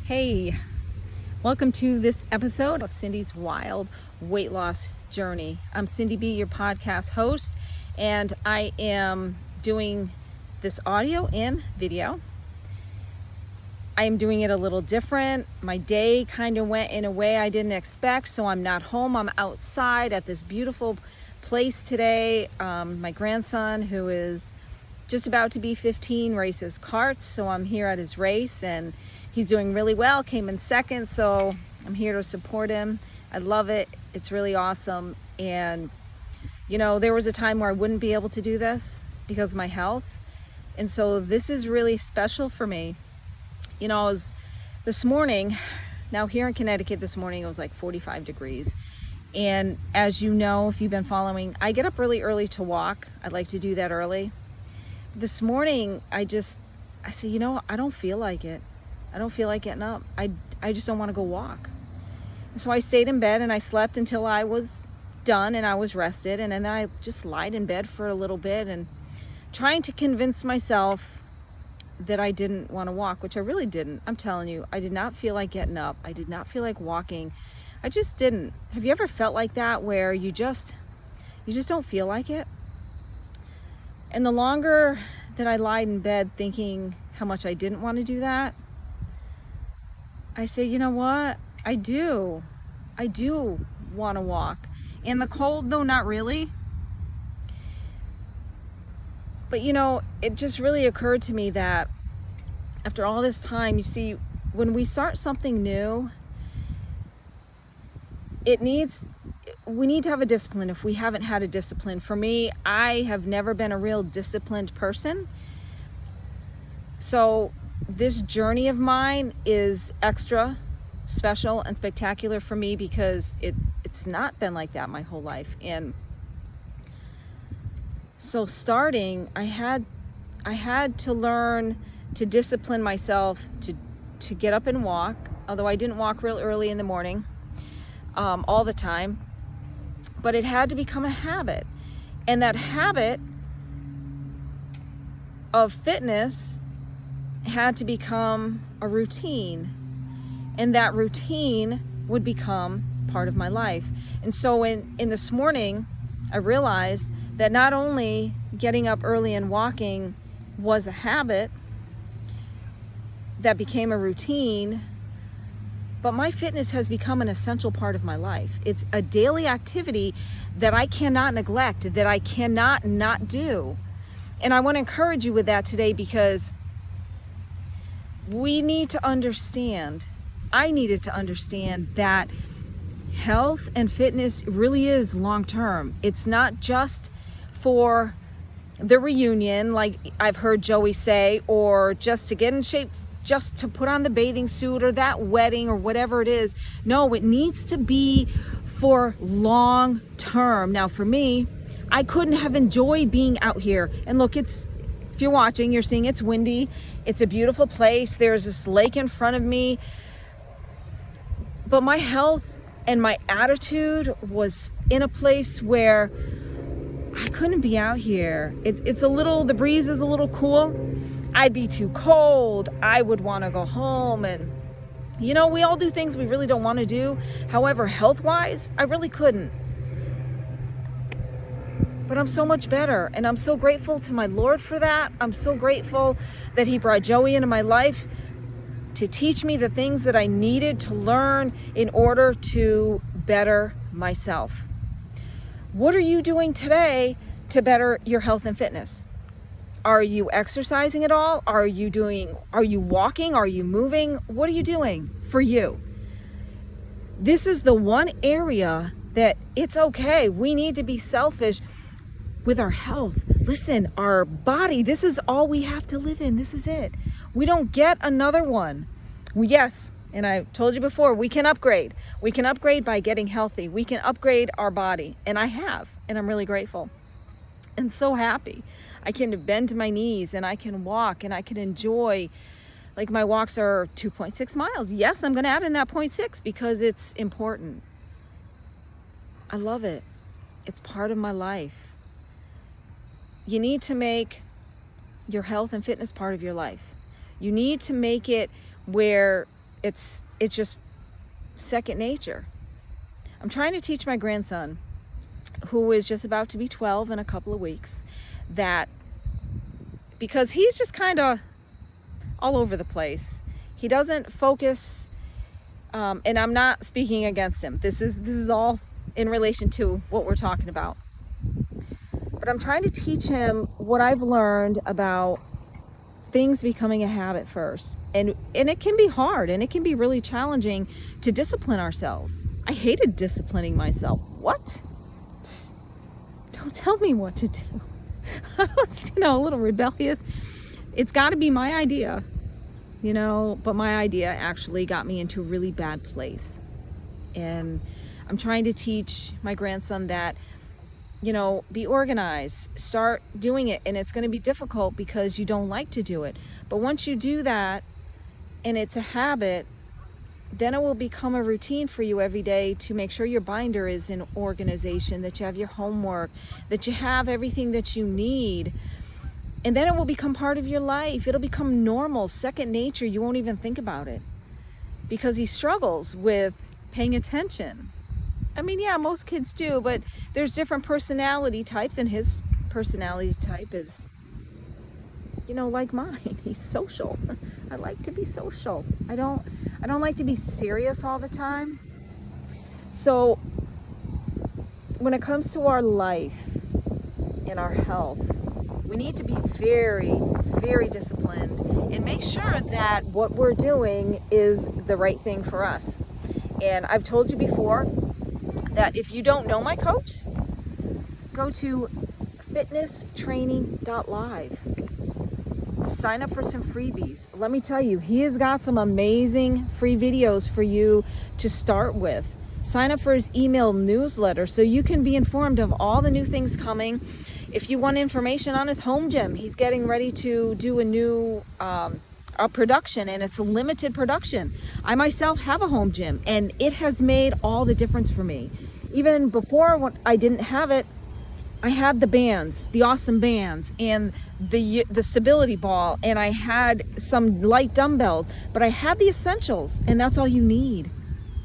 Hey, welcome to this episode of Cindy's Wild Weight Loss Journey. I'm Cindy B, your podcast host, and I am doing this audio and video. I am doing it a little different. My day kind of went in a way I didn't expect, so I'm not home. I'm outside at this beautiful place today. My grandson, who is just about to be 15, races karts, so I'm here at his race, and he's doing really well, came in second, so I'm here to support him. I love it. It's really awesome. And you know, there was a time where I wouldn't be able to do this because of my health, and so this is really special for me. You know, I was this morning, now here in Connecticut this morning, it was like 45 degrees. And as you know, if you've been following, I get up really early to walk. I like to do that early. This morning, I said, you know, I don't feel like it. I don't feel like getting up. I just don't want to go walk. And so I stayed in bed and I slept until I was done and I was rested. And then I just lied in bed for a little bit and trying to convince myself that I didn't want to walk, which I really didn't. I'm telling you, I did not feel like getting up. I did not feel like walking. I just didn't. Have you ever felt like that where you just don't feel like it? And the longer that I lied in bed thinking how much I didn't want to do that, I say, you know what? I do want to walk. In the cold, though, not really. But you know, it just really occurred to me that after all this time, you see, when we start something new, we need to have a discipline if we haven't had a discipline. For me, I have never been a real disciplined person. So this journey of mine is extra special and spectacular for me because it's not been like that my whole life. And so starting, I had to learn to discipline myself to get up and walk, although I didn't walk real early in the morning all the time, but it had to become a habit. And that habit of fitness had to become a routine, and that routine would become part of my life. And so in this morning, I realized that not only getting up early and walking was a habit that became a routine, but my fitness has become an essential part of my life. It's a daily activity that I cannot neglect, that I cannot not do. And I want to encourage you with that today because we need to understand, I needed to understand that health and fitness really is long term. It's not just for the reunion, like I've heard Joey say, or just to get in shape, just to put on the bathing suit or that wedding or whatever it is. No, it needs to be for long term. Now for me, I couldn't have enjoyed being out here. And look, if you're watching, you're seeing it's windy. It's a beautiful place. There's this lake in front of me. But my health and my attitude was in a place where I couldn't be out here. The breeze is a little cool. I'd be too cold. I would want to go home. And you know, we all do things we really don't want to do. However, health-wise, I really couldn't. But I'm so much better, and I'm so grateful to my Lord for that. I'm so grateful that He brought Joey into my life to teach me the things that I needed to learn in order to better myself. What are you doing today to better your health and fitness? Are you exercising at all? Are you walking? Are you moving? What are you doing for you? This is the one area that it's okay. We need to be selfish with our health. Listen, our body, this is all we have to live in. This is it. We don't get another one. Yes, and I told you before, we can upgrade. We can upgrade by getting healthy. We can upgrade our body. And I have, and I'm really grateful and so happy. I can bend my knees and I can walk and I can enjoy, like my walks are 2.6 miles. Yes, I'm going to add in that 0.6 because it's important. I love it. It's part of my life. You need to make your health and fitness part of your life. You need to make it where it's just second nature. I'm trying to teach my grandson, who is just about to be 12 in a couple of weeks, that because he's just kind of all over the place. He doesn't focus, and I'm not speaking against him. This is all in relation to what we're talking about. But I'm trying to teach him what I've learned about things becoming a habit first. And it can be hard, and it can be really challenging to discipline ourselves. I hated disciplining myself. What? Don't tell me what to do. I was, a little rebellious. It's got to be my idea, but my idea actually got me into a really bad place. And I'm trying to teach my grandson that, be organized, start doing it. And it's going to be difficult because you don't like to do it. But once you do that and it's a habit, then it will become a routine for you every day to make sure your binder is in organization, that you have your homework, that you have everything that you need. And then it will become part of your life. It'll become normal, second nature. You won't even think about it because he struggles with paying attention. I mean, yeah, most kids do, but there's different personality types, and his personality type is, like mine. He's social. I like to be social. I don't like to be serious all the time. So when it comes to our life and our health, we need to be very, very disciplined and make sure that what we're doing is the right thing for us. And I've told you before that if you don't know my coach, go to fitnesstraining.live. Sign up for some freebies. Let me tell you, he has got some amazing free videos for you to start with. Sign up for his email newsletter so you can be informed of all the new things coming. If you want information on his home gym, he's getting ready to do a new production, and it's a limited production. I myself have a home gym, and it has made all the difference for me. Even before, when I didn't have it, I had the bands, the awesome bands, and the stability ball, and I had some light dumbbells, but I had the essentials, and that's all you need.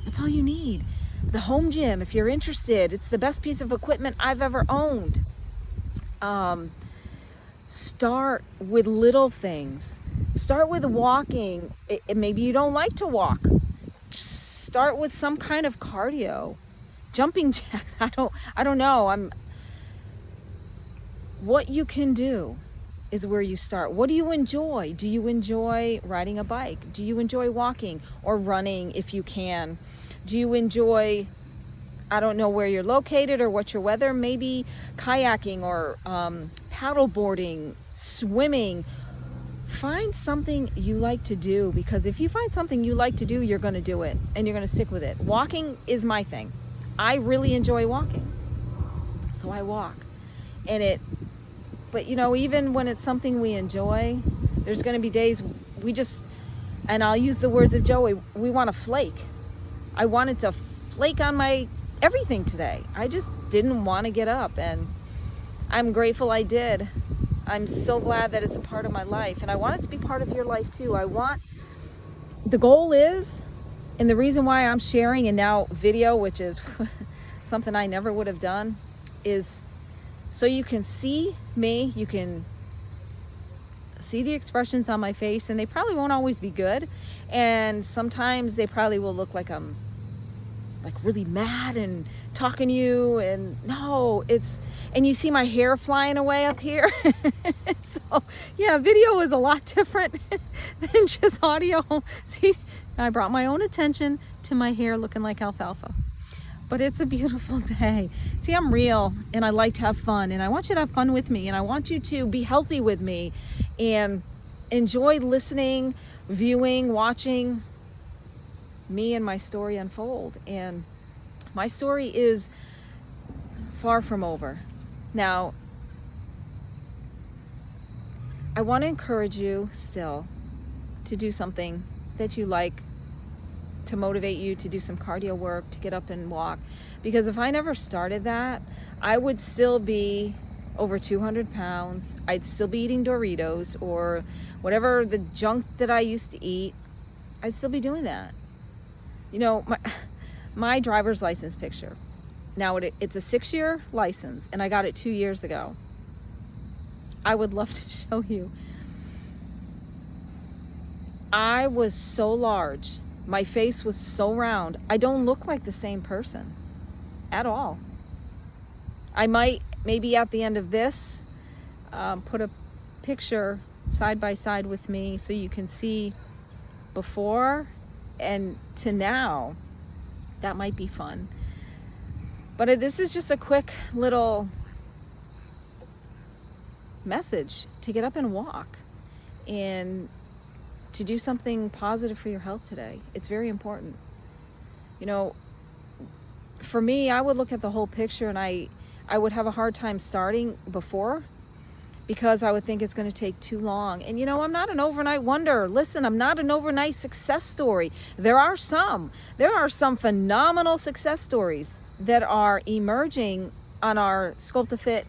That's all you need. The home gym, if you're interested, it's the best piece of equipment I've ever owned. Start with little things. Start with walking. Maybe you don't like to walk. Start with some kind of cardio. Jumping jacks. I don't know. What you can do is where you start. What do you enjoy? Do you enjoy riding a bike? Do you enjoy walking or running if you can? Do you enjoy, I don't know where you're located or what your weather, maybe kayaking or paddle boarding, swimming. Find something you like to do, because if you find something you like to do, you're going to do it and you're going to stick with it. Walking is my thing. I really enjoy walking. So I walk. But even when it's something we enjoy, there's going to be days and I'll use the words of Joey, we want to flake. I wanted to flake on my everything today. I just didn't want to get up, and I'm grateful I did. I'm so glad that it's a part of my life, and I want it to be part of your life too. The goal is, and the reason why I'm sharing and now video, which is something I never would have done, is so you can see me, you can see the expressions on my face, and they probably won't always be good, and sometimes they probably will look like I'm really mad and talking to you, and and you see my hair flying away up here. So yeah, video is a lot different than just audio. See, I brought my own attention to my hair looking like alfalfa. But it's a beautiful day. See, I'm real, and I like to have fun, and I want you to have fun with me, and I want you to be healthy with me and enjoy listening, viewing, watching me and my story unfold. And my story is far from over. Now, I want to encourage you still to do something that you like, to motivate you to do some cardio work, to get up and walk. Because if I never started that, I would still be over 200 pounds. I'd still be eating Doritos or whatever the junk that I used to eat. I'd still be doing that. You know, my driver's license picture. Now it's a 6-year license, and I got it 2 years ago. I would love to show you. I was so large. My face was so round. I don't look like the same person at all. I might, maybe at the end of this, put a picture side by side with me so you can see before and to now. That might be fun. But this is just a quick little message to get up and walk and to do something positive for your health today. It's very important. You know, for me, I would look at the whole picture and I would have a hard time starting before because I would think it's going to take too long. And you know, I'm not an overnight wonder. Listen, I'm not an overnight success story. There are some phenomenal success stories that are emerging on our Sculpt to Fit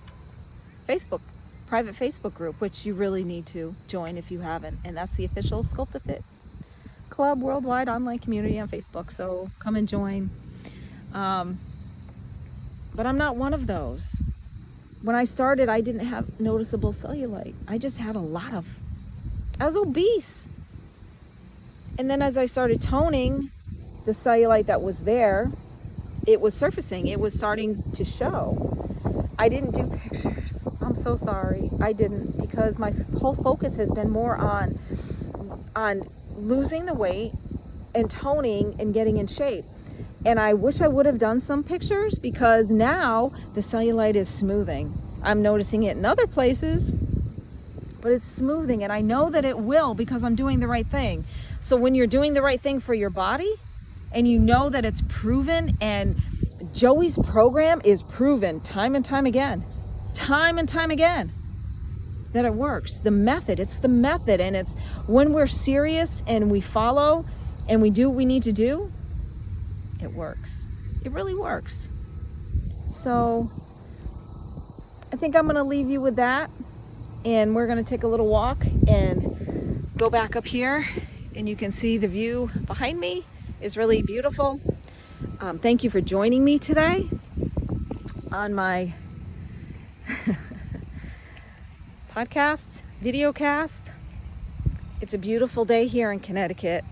private Facebook group, which you really need to join if you haven't. And that's the official Sculpt to Fit Club worldwide online community on Facebook. So come and join. But I'm not one of those. When I started, I didn't have noticeable cellulite. I just had I was obese. And then as I started toning, the cellulite that was there, it was surfacing. It was starting to show. I didn't do pictures. I'm so sorry. I didn't, because my whole focus has been more on losing the weight and toning and getting in shape. And I wish I would have done some pictures because now the cellulite is smoothing. I'm noticing it in other places, but it's smoothing, and I know that it will because I'm doing the right thing. So when you're doing the right thing for your body and you know that it's proven, and Joey's program is proven time and time again, that it works. It's the method, and it's when we're serious and we follow and we do what we need to do, it works. It really works. So I think I'm going to leave you with that, and we're going to take a little walk and go back up here, and you can see the view behind me is really beautiful. Thank you for joining me today on my podcast, videocast. It's a beautiful day here in Connecticut,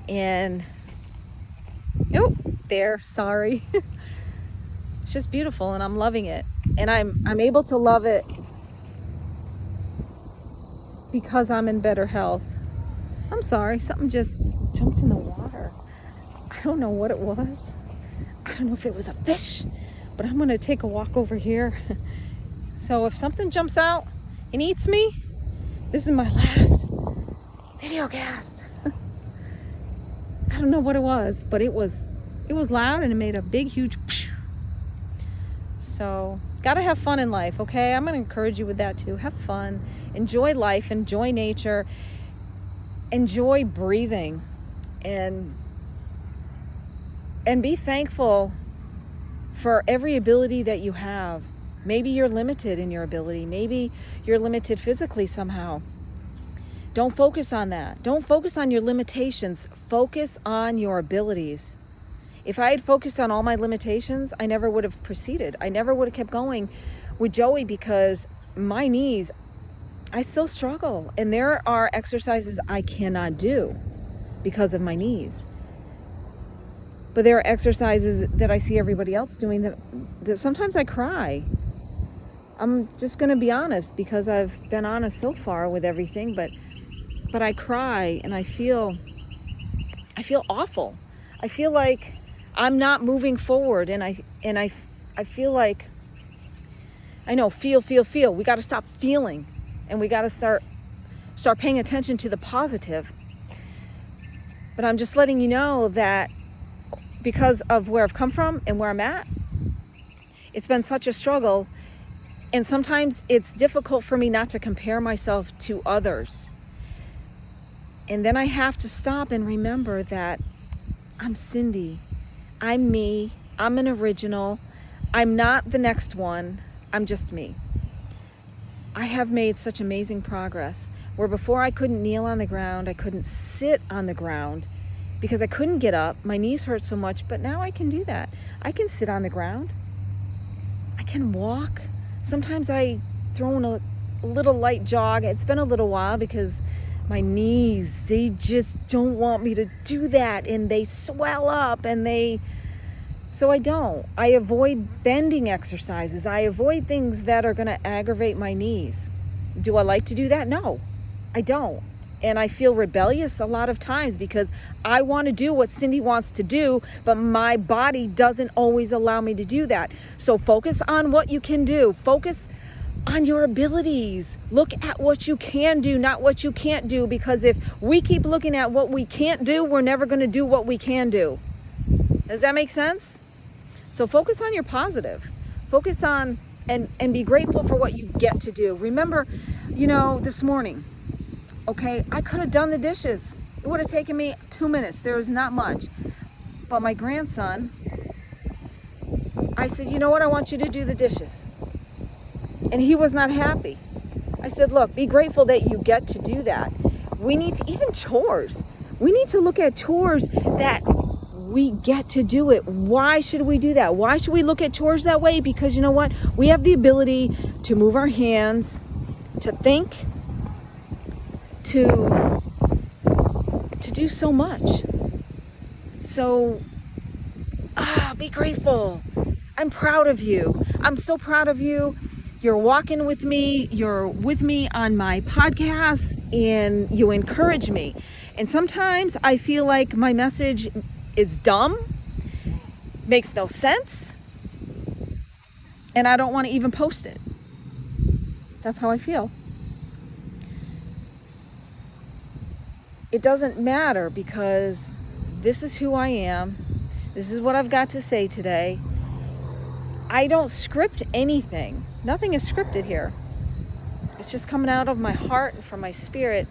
and sorry. It's just beautiful, and I'm loving it, and I'm able to love it because I'm in better health. I'm sorry, something just jumped in the water. I don't know what it was. I don't know if it was a fish, but I'm going to take a walk over here. So if something jumps out and eats me, this is my last video cast. I don't know what it was, but it was loud, and it made a big, huge pshh. So gotta have fun in life, okay? I'm going to encourage you with that too. Have fun, enjoy life, enjoy nature, enjoy breathing, and be thankful for every ability that you have. Maybe you're limited in your ability. Maybe you're limited physically somehow. Don't focus on that. Don't focus on your limitations. Focus on your abilities. If I had focused on all my limitations, I never would have proceeded. I never would have kept going with Joey because my knees, I still struggle. And there are exercises I cannot do because of my knees. But there are exercises that I see everybody else doing that sometimes I cry. I'm just going to be honest because I've been honest so far with everything, but I cry and I feel awful. I feel like I'm not moving forward, and I feel like feel. We got to stop feeling, and we got to start paying attention to the positive. But I'm just letting you know that because of where I've come from and where I'm at, it's been such a struggle. And sometimes it's difficult for me not to compare myself to others. And then I have to stop and remember that I'm Cindy. I'm me. I'm an original. I'm not the next one. I'm just me. I have made such amazing progress where before I couldn't kneel on the ground, I couldn't sit on the ground. because I couldn't get up. My knees hurt so much, but now I can do that. I can sit on the ground. I can walk. Sometimes I throw in a little light jog. It's been a little while because my knees, they just don't want me to do that, and they swell up, so I don't. I avoid bending exercises. I avoid things that are going to aggravate my knees. Do I like to do that? No, I don't. And I feel rebellious a lot of times because I want to do what Cindy wants to do, but my body doesn't always allow me to do that. So focus on what you can do. Focus on your abilities. Look at what you can do, not what you can't do, because if we keep looking at what we can't do, we're never going to do what we can do. Does that make sense? So focus on your positive. Focus on and be grateful for what you get to do. Remember, this morning, okay, I could have done the dishes. It would have taken me 2 minutes. There was not much. But my grandson, I said, you know what? I want you to do the dishes. And he was not happy. I said, look, be grateful that you get to do that. We need to, even chores. We need to look at chores that we get to do it. Why should we do that? Why should we look at chores that way? Because you know what? We have the ability to move our hands, to think, to do so much. So, be grateful. I'm proud of you. I'm so proud of you. You're walking with me. You're with me on my podcast, and you encourage me. And sometimes I feel like my message is dumb, makes no sense, and I don't want to even post it. That's how I feel. It doesn't matter because this is who I am. This is what I've got to say today. I don't script anything. Nothing is scripted here. It's just coming out of my heart and from my spirit.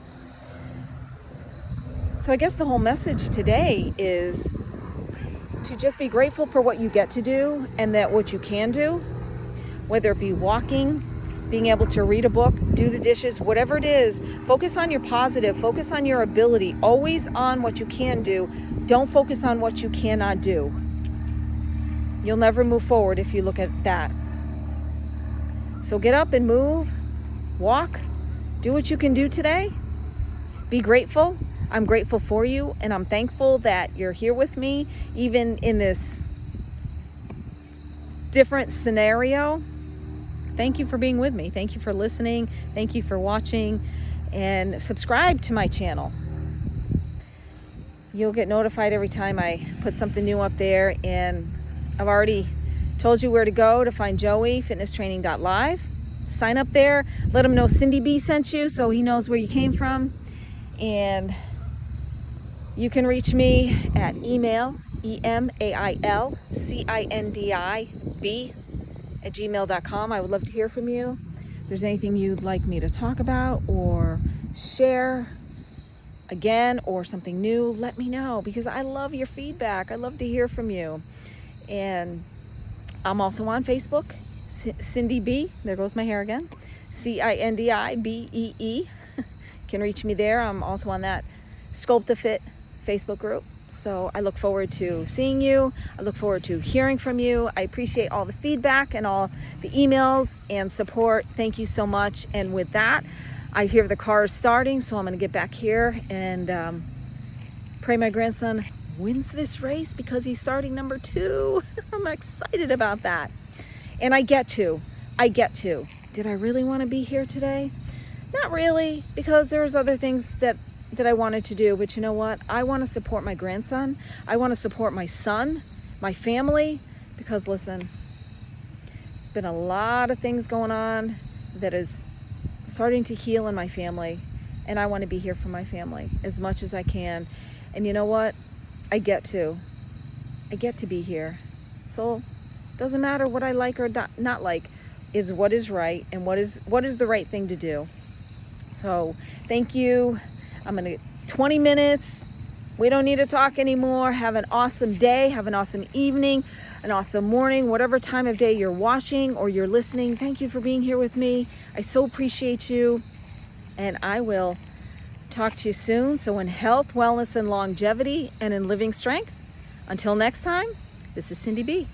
So I guess the whole message today is to just be grateful for what you get to do and that what you can do, whether it be walking, being able to read a book, do the dishes, whatever it is, focus on your positive, focus on your ability, always on what you can do. Don't focus on what you cannot do. You'll never move forward if you look at that. So get up and move, walk, do what you can do today. Be grateful. I'm grateful for you, and I'm thankful that you're here with me, even in this different scenario. Thank you for being with me. Thank you for listening. Thank you for watching, and subscribe to my channel. You'll get notified every time I put something new up there, and I've already told you where to go to find Joey, fitnesstraining.live. Sign up there. Let him know Cindy B sent you so he knows where you came from. And you can reach me at email, emailcindib@gmail.com. I would love to hear from you. If there's anything you'd like me to talk about or share again or something new, let me know, because I love your feedback. I love to hear from you. And I'm also on Facebook, Cindy B. There goes my hair again. CINDIBEE. Can reach me there. I'm also on that Sculpt-A-Fit Facebook group. So I look forward to seeing you. I look forward to hearing from you. I appreciate all the feedback and all the emails and support. Thank you so much. And with that, I hear the car is starting, so I'm going to get back here and pray my grandson wins this race because he's starting number 2. I'm excited about that. And I get to. Did I really want to be here today? Not really, because there's other things that I wanted to do. But you know what? I want to support my grandson. I want to support my son, my family, because listen, there's been a lot of things going on that is starting to heal in my family. And I want to be here for my family as much as I can. And you know what? I get to be here. So it doesn't matter what I like or not like, is what is right and what is the right thing to do. So thank you. I'm going to 20 minutes. We don't need to talk anymore. Have an awesome day. Have an awesome evening, an awesome morning, whatever time of day you're watching or you're listening. Thank you for being here with me. I so appreciate you. And I will talk to you soon. So in health, wellness, and longevity, and in living strength. Until next time, this is Cindy B.